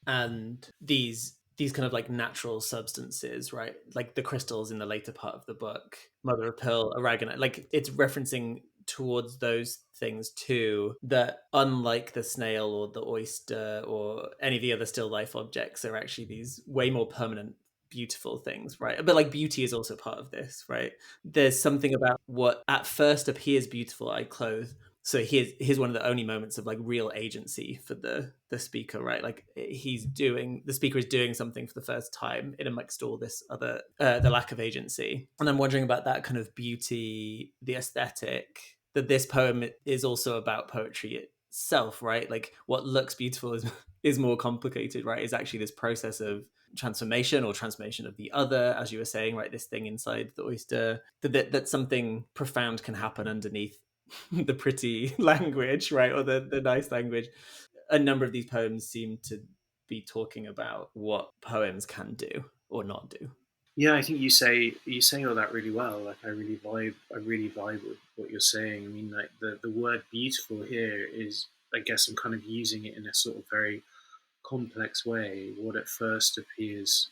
A: And these kind of like natural substances, right? Like the crystals in the later part of the book, mother of pearl, aragonite, like it's referencing towards those things too, that unlike the snail or the oyster or any of the other still life objects, are actually these way more permanent, beautiful things, right? But like beauty is also part of this, right? There's something about what at first appears beautiful, I clothe. So here's one of the only moments of like real agency for the speaker, right? Like the speaker is doing something for the first time in amongst all this other the lack of agency. And I'm wondering about that kind of beauty, the aesthetic, that this poem is also about poetry itself, right? Like what looks beautiful is more complicated, right? Is actually this process of transformation or transformation of the other, as you were saying, right? This thing inside the oyster, that something profound can happen underneath the pretty language, right, or the nice language. A number of these poems seem to be talking about what poems can do or not do.
B: Yeah, I think you say all that really well. Like I really vibe with what you're saying. I mean, like the word beautiful here is, I guess I'm kind of using it in a sort of very complex way. What at first appears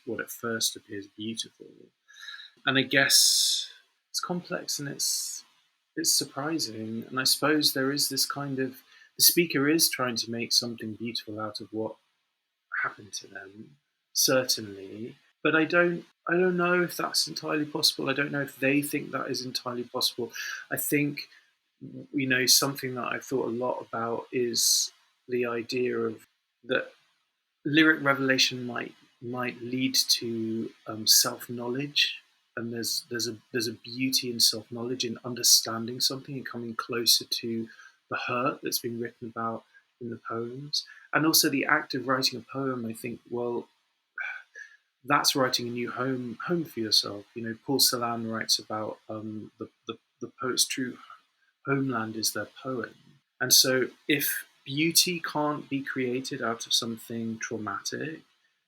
B: beautiful, and I guess it's complex and it's surprising. And I suppose there is this kind of, the speaker is trying to make something beautiful out of what happened to them, certainly. But I don't know if that's entirely possible. I don't know if they think that is entirely possible. I think, something that I've thought a lot about is the idea of that lyric revelation might lead to self knowledge, and there's a beauty in self knowledge, in understanding something and coming closer to the hurt that's been written about in the poems, and also the act of writing a poem. I think, well, that's writing a new home for yourself. Paul Celan writes about the poet's true homeland is their poem. And so, if beauty can't be created out of something traumatic,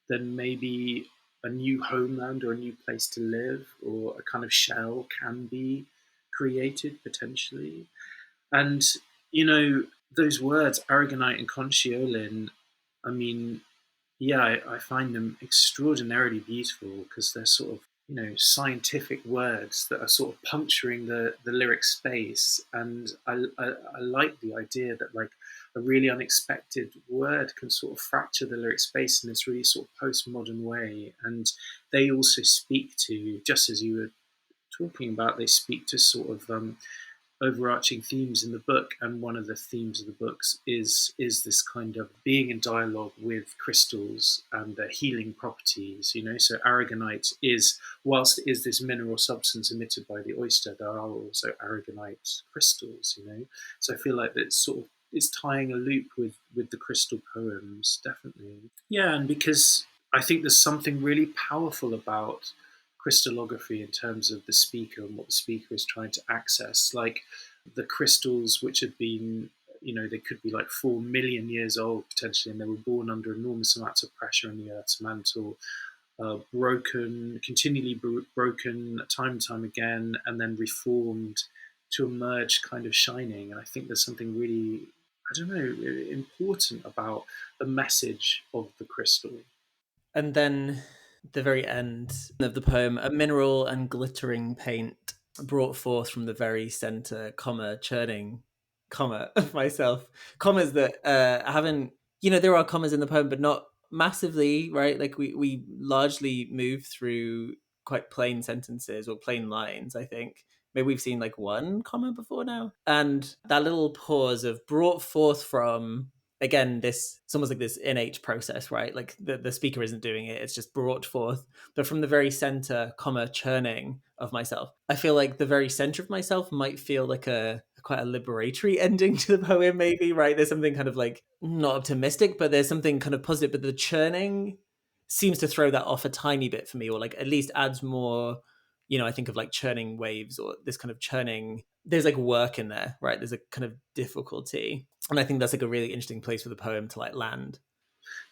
B: then maybe a new homeland or a new place to live or a kind of shell can be created potentially. And, you know, those words, aragonite and conchiolin, I mean, yeah, I find them extraordinarily beautiful because they're sort of, scientific words that are sort of puncturing the lyric space. And I like the idea that, like, a really unexpected word can sort of fracture the lyric space in this really sort of postmodern way. And they also speak to, just as you were talking about, they speak to sort of overarching themes in the book, and one of the themes of the books is this kind of being in dialogue with crystals and their healing properties. So aragonite is, whilst it is this mineral substance emitted by the oyster, there are also aragonite crystals. So I feel like it's tying a loop with the crystal poems, definitely. Yeah, and because I think there's something really powerful about crystallography in terms of the speaker and what the speaker is trying to access. Like the crystals, which had been, they could be like 4 million years old potentially, and they were born under enormous amounts of pressure in the Earth's mantle, broken, continually broken time and time again, and then reformed to emerge kind of shining. And I think there's something really, I don't know, important about the message of the crystal.
A: And then the very end of the poem, a mineral and glittering paint brought forth from the very center, comma, churning, comma, of myself. Commas that haven't, there are commas in the poem, but not massively, right? Like we largely move through quite plain sentences or plain lines, I think. Maybe we've seen like one comma before now. And that little pause of brought forth from, again, this, it's almost like this innate process, right? Like the speaker isn't doing it, it's just brought forth. But from the very center, comma, churning of myself, I feel like the very center of myself might feel like a quite a liberatory ending to the poem, maybe, right? There's something kind of like not optimistic, but there's something kind of positive. But the churning seems to throw that off a tiny bit for me, or like at least adds more. I think of like churning waves or this kind of churning. There's like work in there, right? There's a kind of difficulty, and I think that's like a really interesting place for the poem to like land.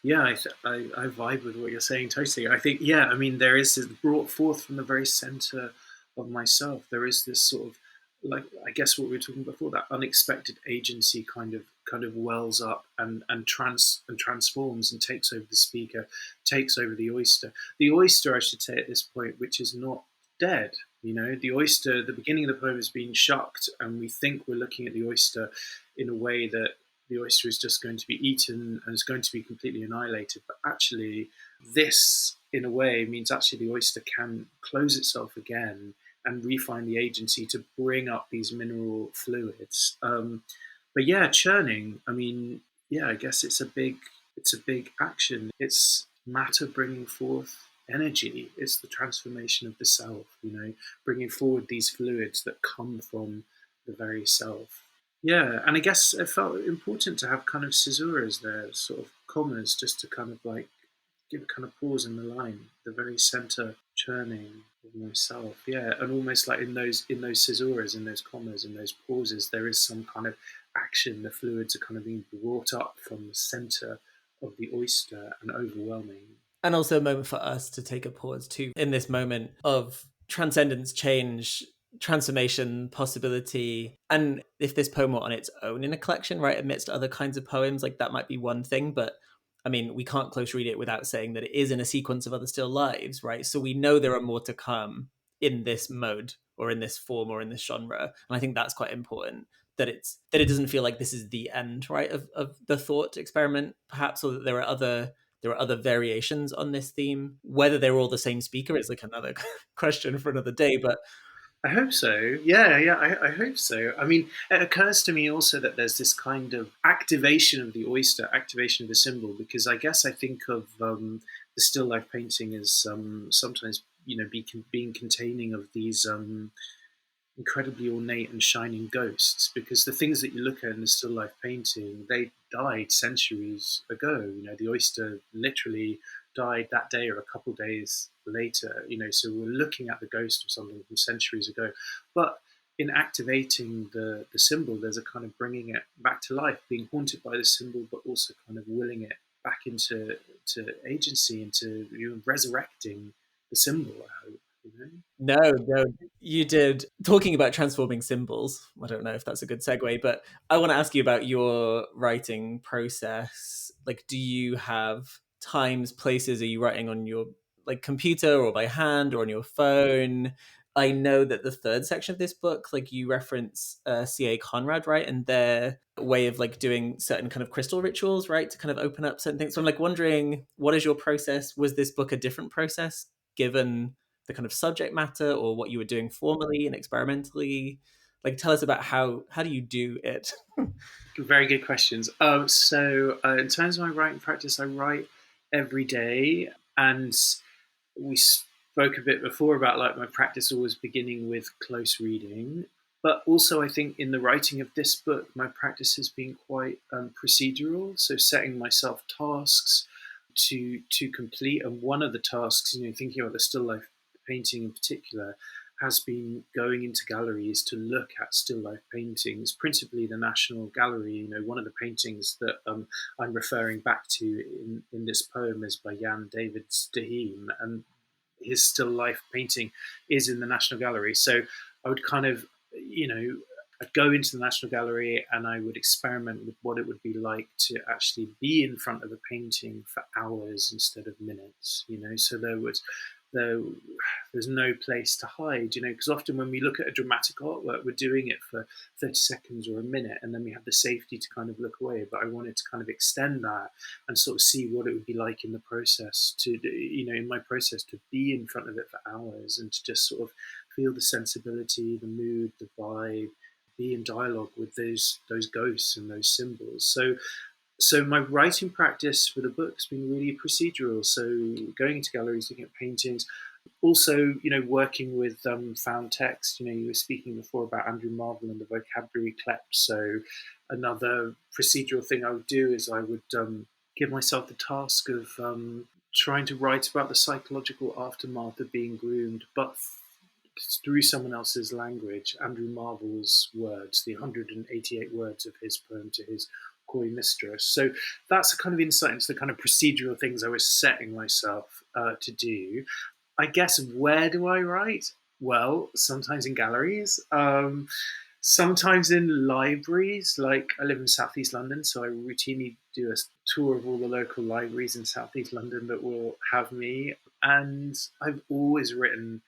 B: Yeah, I vibe with what you're saying totally. I think, yeah, I mean, there is this brought forth from the very center of myself. There is this sort of, like, I guess what we were talking before, that unexpected agency kind of wells up and transforms and takes over the speaker, takes over the oyster. The oyster, I should say at this point, which is not dead. The oyster, the beginning of the poem has been shucked, and we think we're looking at the oyster in a way that the oyster is just going to be eaten and is going to be completely annihilated. But actually, this, in a way, means actually the oyster can close itself again and refine the agency to bring up these mineral fluids. But yeah, churning. I mean, yeah, I guess it's a big action. It's matter bringing forth energy. It's the transformation of the self. Bringing forward these fluids that come from the very self. Yeah, and I guess it felt important to have kind of caesuras there, sort of commas, just to kind of like give a kind of pause in the line, the very center churning of myself. Yeah, and almost like in those caesuras, in those commas, in those pauses, there is some kind of action. The fluids are kind of being brought up from the center of the oyster and overwhelming.
A: And also a moment for us to take a pause too in this moment of transcendence, change, transformation, possibility. And if this poem were on its own in a collection, right, amidst other kinds of poems, like that might be one thing. But I mean, we can't close read it without saying that it is in a sequence of other still lives, right? So we know there are more to come in this mode or in this form or in this genre. And I think that's quite important, that it doesn't feel like this is the end, right, of the thought experiment, perhaps, or that there are other variations on this theme. Whether they're all the same speaker is like another question for another day. But
B: I hope so. Yeah, yeah, I hope so. I mean, it occurs to me also that there's this kind of activation of the oyster, activation of the symbol, because I guess I think of the still life painting as sometimes, being containing of these incredibly ornate and shining ghosts, because the things that you look at in the still life painting, they died centuries ago. The oyster literally died that day or a couple days later. So we're looking at the ghost of something from centuries ago. But in activating the symbol, there's a kind of bringing it back to life, being haunted by the symbol, but also kind of willing it back into agency, into resurrecting the symbol. I hope.
A: no, you did. Talking about transforming symbols, I don't know if that's a good segue, but I want to ask you about your writing process. Like, do you have times, places? Are you writing on your like computer or by hand or on your phone? I know that the third section of this book, like you reference C.A. Conrad, right, and their way of like doing certain kind of crystal rituals, right, to kind of open up certain things. So I'm like wondering, what is your process? Was this book a different process given the kind of subject matter or what you were doing formally and experimentally? Like, tell us about how do you do it?
B: Very good questions. In terms of my writing practice, I write every day, and we spoke a bit before about like my practice always beginning with close reading. But also, I think in the writing of this book, my practice has been quite procedural. So setting myself tasks to complete, and one of the tasks, thinking about the still life painting in particular, has been going into galleries to look at still life paintings, principally the National Gallery. One of the paintings that I'm referring back to in this poem is by Jan David Stahim, and his still life painting is in the National Gallery. So I would kind of, I'd go into the National Gallery and I would experiment with what it would be like to actually be in front of a painting for hours instead of minutes. So there, there's no place to hide, because often when we look at a dramatic artwork, we're doing it for 30 seconds or a minute, and then we have the safety to kind of look away. But I wanted to kind of extend that and sort of see what it would be like in the process in my process, to be in front of it for hours and to just sort of feel the sensibility, the mood, the vibe, be in dialogue with those ghosts and those symbols. So my writing practice for the book's been really procedural. So going into galleries, looking at paintings, also working with found text. You were speaking before about Andrew Marvell and the vocabulary clep. So another procedural thing I would do is I would give myself the task of trying to write about the psychological aftermath of being groomed, but through someone else's language. Andrew Marvell's words, the 188 words of his poem to his coy mistress. So that's a kind of insight into the kind of procedural things I was setting myself to do. I guess, where do I write? Well, sometimes in galleries, sometimes in libraries. Like, I live in Southeast London, so I routinely do a tour of all the local libraries in Southeast London that will have me. And I've always written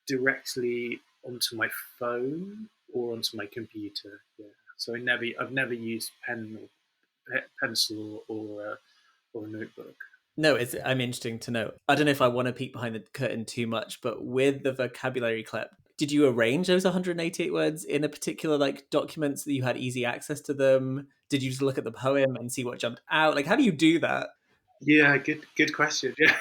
B: directly onto my phone or onto my computer. Yeah. So I've never used pen or pencil or a notebook.
A: No, I'm interesting to know. I don't know if I want to peek behind the curtain too much, but with the vocabulary clip, did you arrange those 188 words in a particular like document so that you had easy access to them? Did you just look at the poem and see what jumped out? Like, how do you do that?
B: Yeah, good question. Yeah.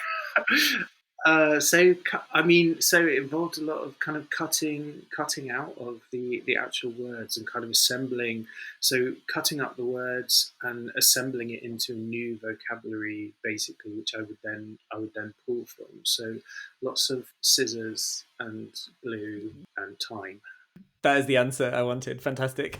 B: So it involved a lot of kind of cutting out of the actual words and kind of assembling. So cutting up the words and assembling it into a new vocabulary, basically, which I would then pull from. So lots of scissors and glue and time.
A: That is the answer I wanted. Fantastic.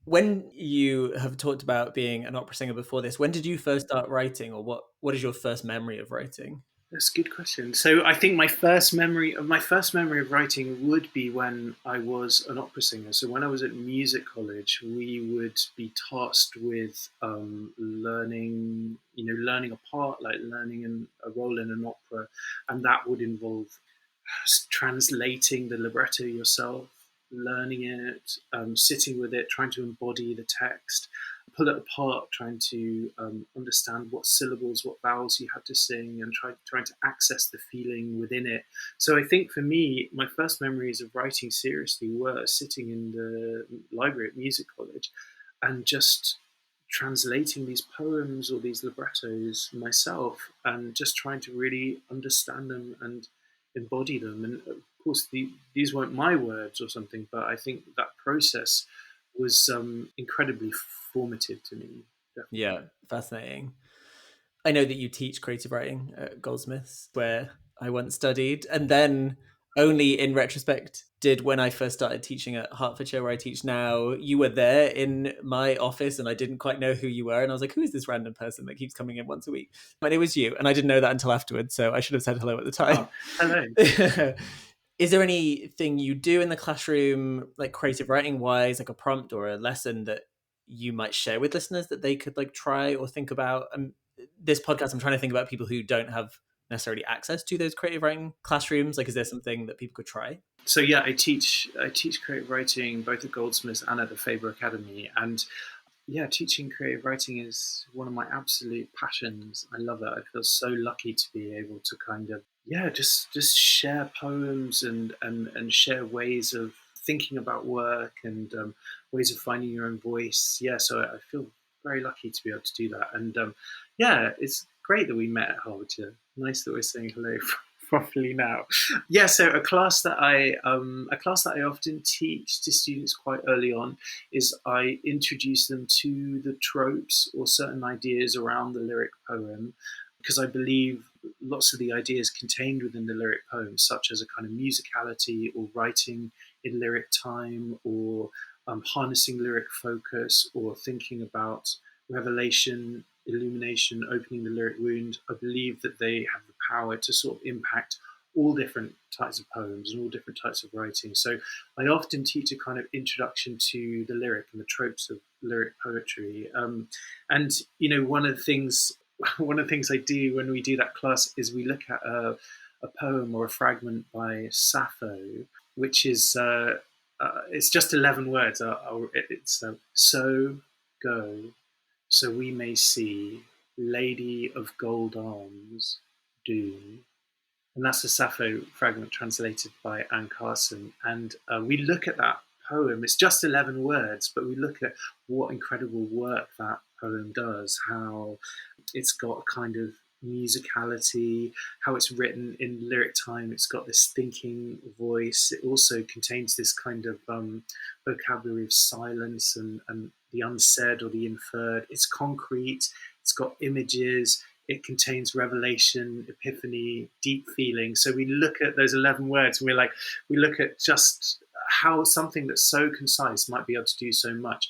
A: When you have talked about being an opera singer before this, when did you first start writing, or what is your first memory of writing?
B: That's a good question. So I think my first memory of writing would be when I was an opera singer. So when I was at music college, we would be tasked with learning a part, like learning a role in an opera, and that would involve translating the libretto yourself, learning it, sitting with it, trying to embody the text, pull it apart, trying to understand what syllables, what vowels you had to sing, and trying to access the feeling within it. So I think for me, my first memories of writing seriously were sitting in the library at music college and just translating these poems or these librettos myself and just trying to really understand them and embody them. And of course, these weren't my words or something, but I think that process was incredibly formative to me. Definitely.
A: Yeah, fascinating. I know that you teach creative writing at Goldsmiths, where I once studied, and then only in retrospect did, when I first started teaching at Hertfordshire, where I teach now, you were there in my office, and I didn't quite know who you were, and I was like, "Who is this random person that keeps coming in once a week?" And it was you, and I didn't know that until afterwards, so I should have said hello at the
B: Oh,
A: time.
B: hello.
A: Is there anything you do in the classroom, like creative writing wise, like a prompt or a lesson that you might share with listeners that they could like try or think about? This podcast, I'm trying to think about people who don't have necessarily access to those creative writing classrooms. Like, is there something that people could try?
B: So yeah, I teach creative writing both at Goldsmiths and at the Faber Academy, and yeah, teaching creative writing is one of my absolute passions. I love it. I feel so lucky to be able to kind of just share poems and share ways of thinking about work and ways of finding your own voice. Yeah, so I feel very lucky to be able to do that. And yeah, it's great that we met at Hertfordshire. Nice that we're saying hello properly now. Yeah, so a class that I often teach to students quite early on is I introduce them to the tropes or certain ideas around the lyric poem, because I believe lots of the ideas contained within the lyric poem, such as a kind of musicality or writing in lyric time or harnessing lyric focus or thinking about revelation, illumination, opening the lyric wound, I believe that they have the power to sort of impact all different types of poems and all different types of writing. So I often teach a kind of introduction to the lyric and the tropes of lyric poetry. And one of the things I do when we do that class is we look at a poem or a fragment by Sappho, which is it's just 11 words. It's so go, so we may see Lady of Gold Arms doom, and that's a Sappho fragment translated by Anne Carson. And we look at that poem. It's just 11 words, but we look at what incredible work that poem does. How it's got a kind of musicality, how it's written in lyric time. It's got this thinking voice. It also contains this kind of vocabulary of silence and the unsaid or the inferred. It's concrete. It's got images. It contains revelation, epiphany, deep feeling. So we look at those 11 words and we look at just how something that's so concise might be able to do so much.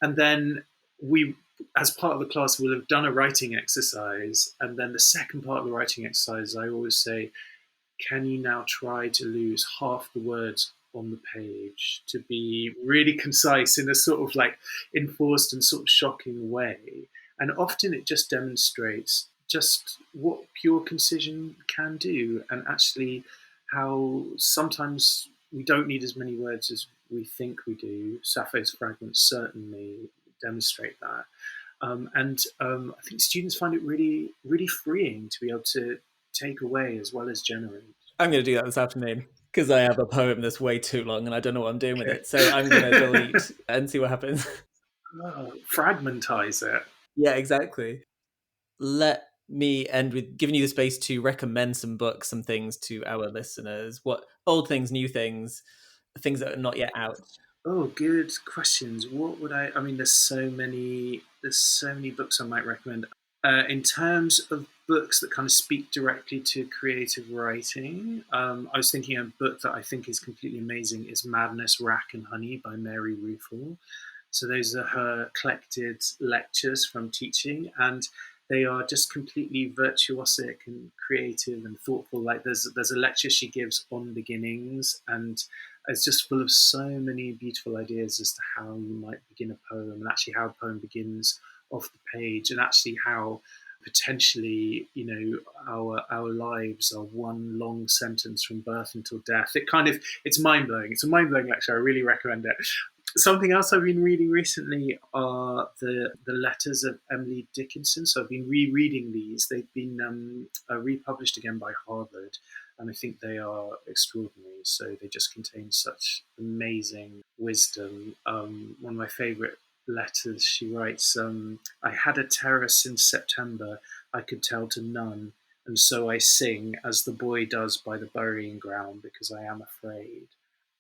B: And then we, as part of the class, will have done a writing exercise. And then the second part of the writing exercise, I always say, can you now try to lose half the words on the page to be really concise in a sort of like enforced and sort of shocking way? And often it just demonstrates just what pure concision can do, and actually how sometimes we don't need as many words as we think we do. Sappho's fragments certainly demonstrate that. And I think students find it really, really freeing to be able to take away as well as generate.
A: I'm going to do that this afternoon because I have a poem that's way too long and I don't know what I'm doing with
B: Okay.
A: it. So I'm going to delete and see what happens.
B: Fragmentize it.
A: Yeah, exactly. Let me end with giving you the space to recommend some books, some things to our listeners. What old things, new things, things that are not yet out.
B: Oh, good questions. What would I mean, there's so many. There's so many books I might recommend. In terms of books that kind of speak directly to creative writing, I was thinking a book that I think is completely amazing is Madness, Rack and Honey by Mary Ruefle. So those are her collected lectures from teaching, and they are just completely virtuosic and creative and thoughtful. Like there's a lecture she gives on beginnings, and it's just full of so many beautiful ideas as to how you might begin a poem, and actually how a poem begins off the page, and actually how potentially, our lives are one long sentence from birth until death. It's mind blowing. It's a mind blowing lecture. I really recommend it. Something else I've been reading recently are the letters of Emily Dickinson. So I've been rereading these. They've been republished again by Harvard, and I think they are extraordinary. So they just contain such amazing wisdom. One of my favourite letters, she writes, I had a terrace in September I could tell to none, and so I sing as the boy does by the burying ground because I am afraid.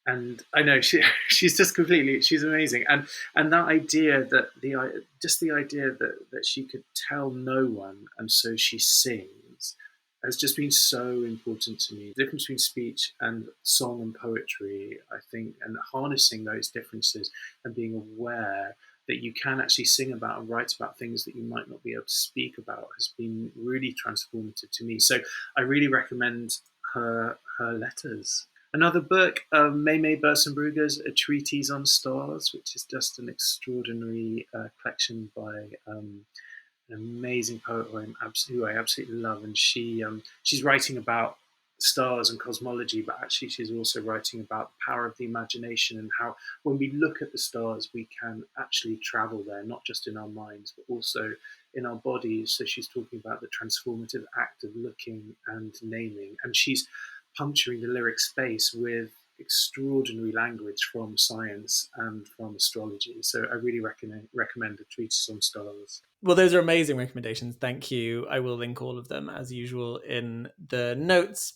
B: And I know she's amazing, and that idea that the idea that she could tell no one, and so she sings, has just been so important to me. The difference between speech and song and poetry, I think, and harnessing those differences and being aware that you can actually sing about and write about things that you might not be able to speak about has been really transformative to me. So I really recommend her letters. Another book, May Bersenbrugger's A Treatise on Stars, which is just an extraordinary collection by an amazing poet who I absolutely love. And she's writing about stars and cosmology, but actually she's also writing about the power of the imagination and how when we look at the stars, we can actually travel there, not just in our minds, but also in our bodies. So she's talking about the transformative act of looking and naming. And she's puncturing the lyric space with extraordinary language from science and from astrology. So I really recommend A Treatise on Stars.
A: Well, those are amazing recommendations. Thank you. I will link all of them as usual in the notes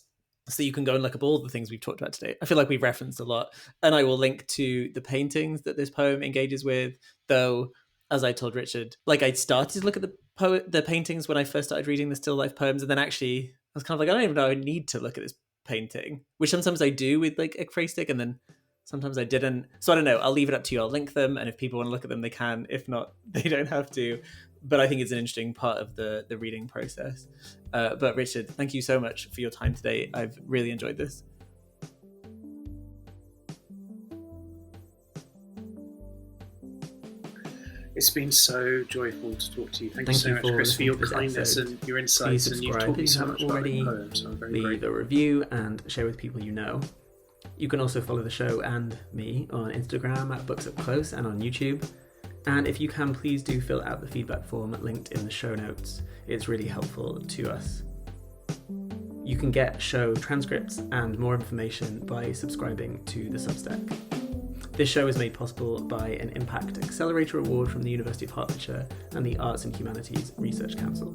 A: so you can go and look up all the things we've talked about today. I feel like we've referenced a lot. And I will link to the paintings that this poem engages with, though, as I told Richard, like I started to look at the paintings when I first started reading the still life poems, and then actually I was kind of like, I don't even know I need to look at this painting, which sometimes I do with like ekphrastic, and then sometimes I didn't. So I don't know. I'll leave it up to you. I'll link them, and if people want to look at them, they can. If not, they don't have to. But I think it's an interesting part of the reading process. But Richard, thank you so much for your time today. I've really enjoyed this.
B: It's been so joyful to talk to you. Thank you so much, Chris, for your kindness and your insights. And you've taught me so much about the poem, so I'm very grateful.
A: Leave a review and share with people you know. You can also follow the show and me on Instagram at Books Up Close and on YouTube. And if you can, please do fill out the feedback form linked in the show notes. It's really helpful to us. You can get show transcripts and more information by subscribing to the Substack. This show is made possible by an Impact Accelerator Award from the University of Hertfordshire and the Arts and Humanities Research Council.